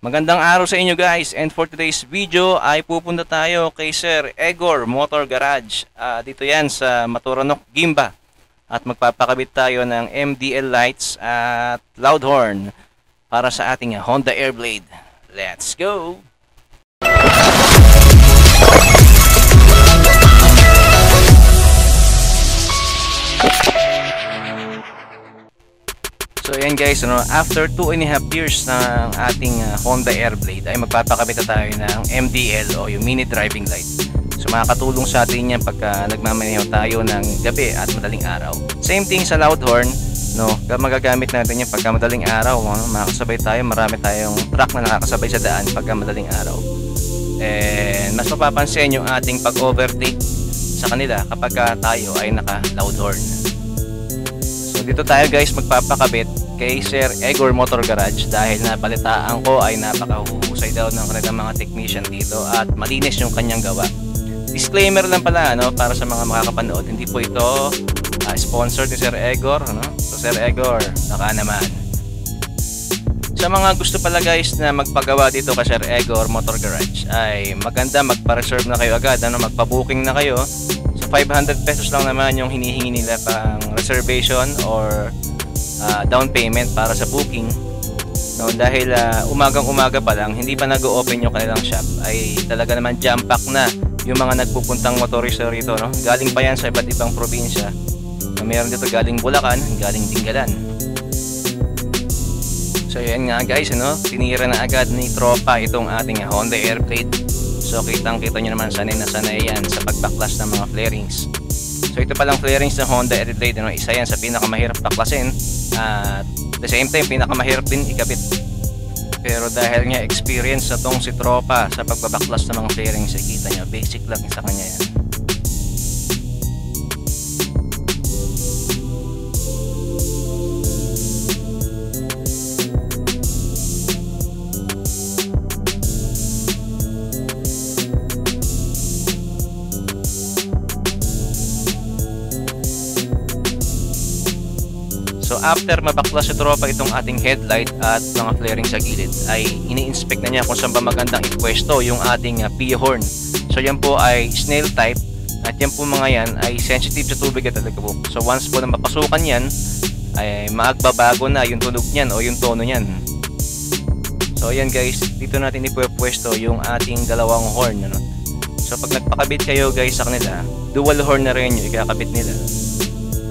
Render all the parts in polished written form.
Magandang araw sa inyo guys, and for today's video ay pupunta tayo kay Sir Egor Motor Garage. Dito yan sa Maturanok, Gimba. At magpapakabit tayo ng MDL lights at loud horn para sa ating Honda Airblade. Let's go! So ayan guys, after 2.5 years ng ating Honda Airblade ay magpapakabit na tayo ng MDL o yung mini driving light. So makakatulong sa atin yan pagka nagmamaneho tayo ng gabi at madaling araw. Same thing sa loud horn, magagamit natin yan pagka madaling araw. Makakasabay tayo, marami tayong truck na nakakasabay sa daan pagka madaling araw. And mas mapapansin yung ating pag-overtake sa kanila kapag tayo ay naka loud horn. So dito tayo guys magpapakabit kay Sir Egor Motor Garage dahil napalitaan ko ay napakahusay daw ng kanilang mga technician dito at malinis yung kanyang gawa. Disclaimer lang pala para sa mga makakapanood, hindi po ito sponsored ni Sir Egor. So Sir Egor, baka naman. Sa mga gusto pala guys na magpagawa dito kay Sir Egor Motor Garage ay maganda magpa-reserve na kayo agad, magpa-booking na kayo. So 500 pesos lang naman yung hinihingi nila pang reservation or down payment para sa booking. Dahil umagang-umaga pa lang, hindi pa nag-open yung kanilang shop, ay talaga naman jam-pack na yung mga nagpupuntang motorista rito. Galing pa yan sa iba't ibang probinsya. Meron dito galing Bulacan, galing Dingalan. So yan nga guys, tinira na agad ni tropa itong ating Honda Airblade. So kitang-kita nyo naman sanay na sanay yan sa pagbaklas ng mga flarings. So ito palang flarings ng Honda Airblade, isa yan sa pinakamahirap baklasin at at the same time pinakamahirap din ikabit. Pero dahil nga experience na tong si tropa sa pagbabaklas ng mga flarings, kita nyo basic lang sa kanya yan. So after mabaklas si tropa itong ating headlight at mga flaring sa gilid, ay ini-inspect na niya kung saan ba magandang ipwesto yung ating P-horn. So yan po ay snail type at yan po mga yan ay sensitive sa tubig at alagabok. So once po na mapasukan yan ay maagbabago na yung tunog niyan o yung tono niyan. So ayan guys, dito natin ipwesto yung ating dalawang horn. So pag nagpakabit kayo guys sa kanila, dual horn na rin yung ikakabit nila.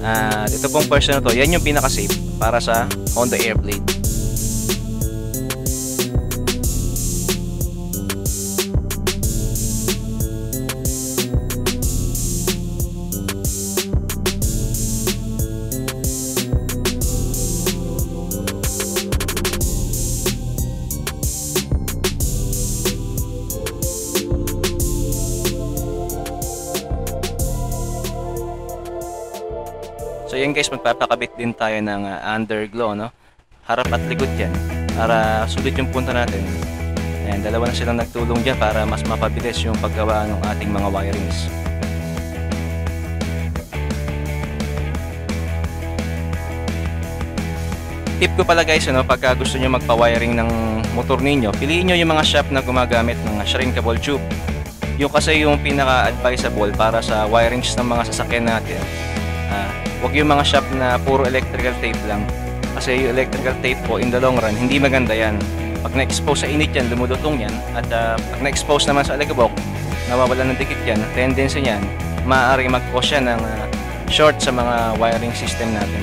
At ito pong version na to, yan yung pinaka-safe para sa Honda Airblade. So yan guys, magpapakabit din tayo ng underglow, harap at likod yan para sulit yung punta natin. And dalawa na silang nagtulong dyan para mas mapabilis yung paggawa ng ating mga wirings. Tip ko pala guys, pagka gusto nyo magpa-wiring ng motor ninyo, piliin nyo yung mga shop na gumagamit ng shrinkable tube. Yung kasi yung pinaka-advisable para sa wirings ng mga sasakyan natin. Huwag yung mga shop na puro electrical tape lang, kasi yung electrical tape po in the long run hindi maganda yan. Pag na-expose sa init yan, lumulutong yan, at pag na-expose naman sa alagabok, nawawala ng dikit yan. Tendency yan, maaari mag-cause yan ng short sa mga wiring system natin.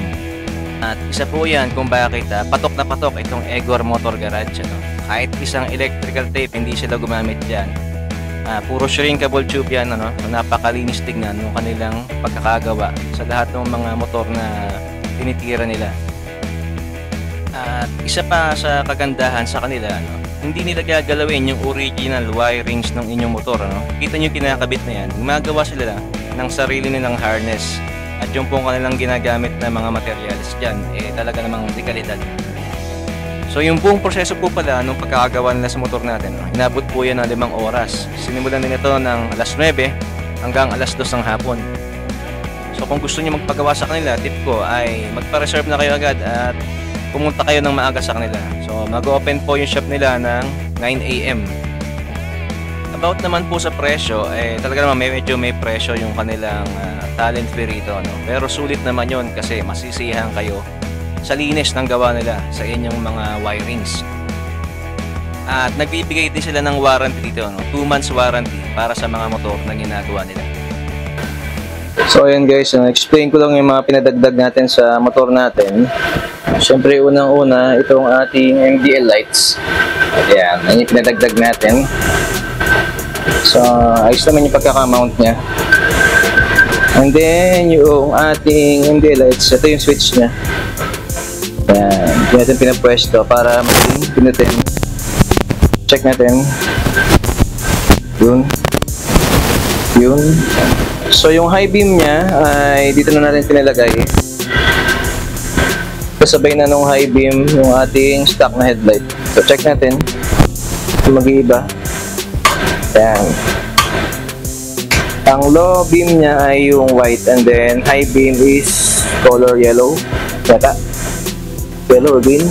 At isa po yan kung bakit patok na patok itong Egor Motor Garage. Kahit isang electrical tape hindi sila gumamit dyan. Puro shrinkable tube yan, napakalinis tignan ng kanilang pagkakagawa sa lahat ng mga motor na tinitira nila. At isa pa sa kagandahan sa kanila, hindi nila gagalawin yung original wirings ng inyong motor. Kita nyo kinakabit na yan, gumagawa sila ng sarili nilang harness. At yung pong kanilang ginagamit na mga materials dyan, talaga namang di kalidad. So yung buong proseso po pala nung pagkakagawa nila sa motor natin, inabot po yan ng 5 oras. Sinimulan din ito ng alas 9 hanggang alas 2 ng hapon. So kung gusto niyo magpagawa sa kanila, tip ko ay magpa-reserve na kayo agad at pumunta kayo ng maaga sa kanila. So mag-open po yung shop nila ng 9 AM. About naman po sa presyo, talaga naman medyo may presyo yung kanilang talent fee rito, no? Pero sulit naman yon kasi masisiyahan kayo sa linis ng gawa nila sa inyong mga wirings. At nagbibigay din sila ng warranty dito, no? 2 months warranty para sa mga motor na ginagawa nila. So ayan guys, explain ko lang yung mga pinadagdag natin sa motor natin. Siyempre unang-una, itong ating MDL lights. Ayan, yan yung pinadagdag natin. So ayos naman yung pagkaka-mount nya. And then yung ating MDL lights, ito yung switch nya. Ayan, hindi natin pinapwesto para maging pinutin. Check natin. Yun. So yung high beam nya ay dito na natin pinalagay. Kasabay na nung high beam yung ating stock na headlight. So check natin kung mag-iiba. Ayan. Ang low beam nya ay yung white and then high beam is color yellow. Yata. Yellow or green.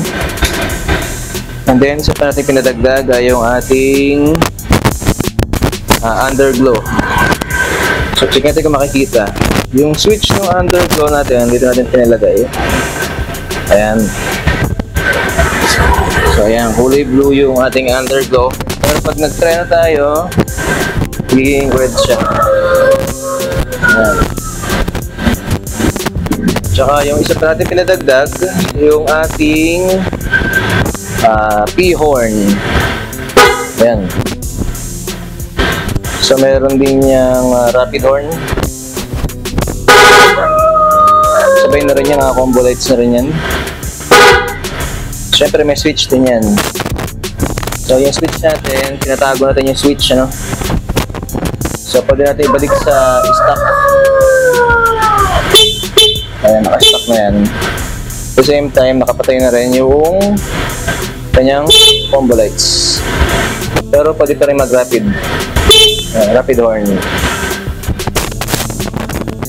And then sa natin pinadagdag ay yung ating underglow. So check natin kung makikita. Yung switch ng underglow natin, dito natin pinalagay. Ayan. So ayan, kulay blue yung ating underglow. Pero pag nag-try na tayo, magiging red siya. Ayan. Tsaka yung isa pa natin pinadagdag, yung ating P-horn. Ayan. So meron din yung rapid horn. Sabay na rin yan, mga combo lights na rin yan. Siyempre may switch din yan. So yung switch natin, tinatago natin yung switch, ano. So pwede natin ibalik sa stock. Ayan, naka-stock na yan. At the same time, nakapatay na rin yung kanyang combo lights. Pero pwede pa rin mag-rapid. Rapid horn.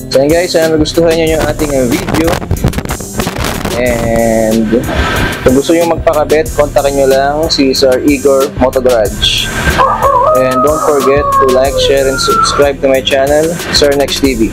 So yun guys, sana nagustuhan nyo yung ating video. And kung gusto nyo magpakabit, kontakin nyo lang si Sir Igor Moto Garage. And don't forget to like, share, and subscribe to my channel, Sir Next TV.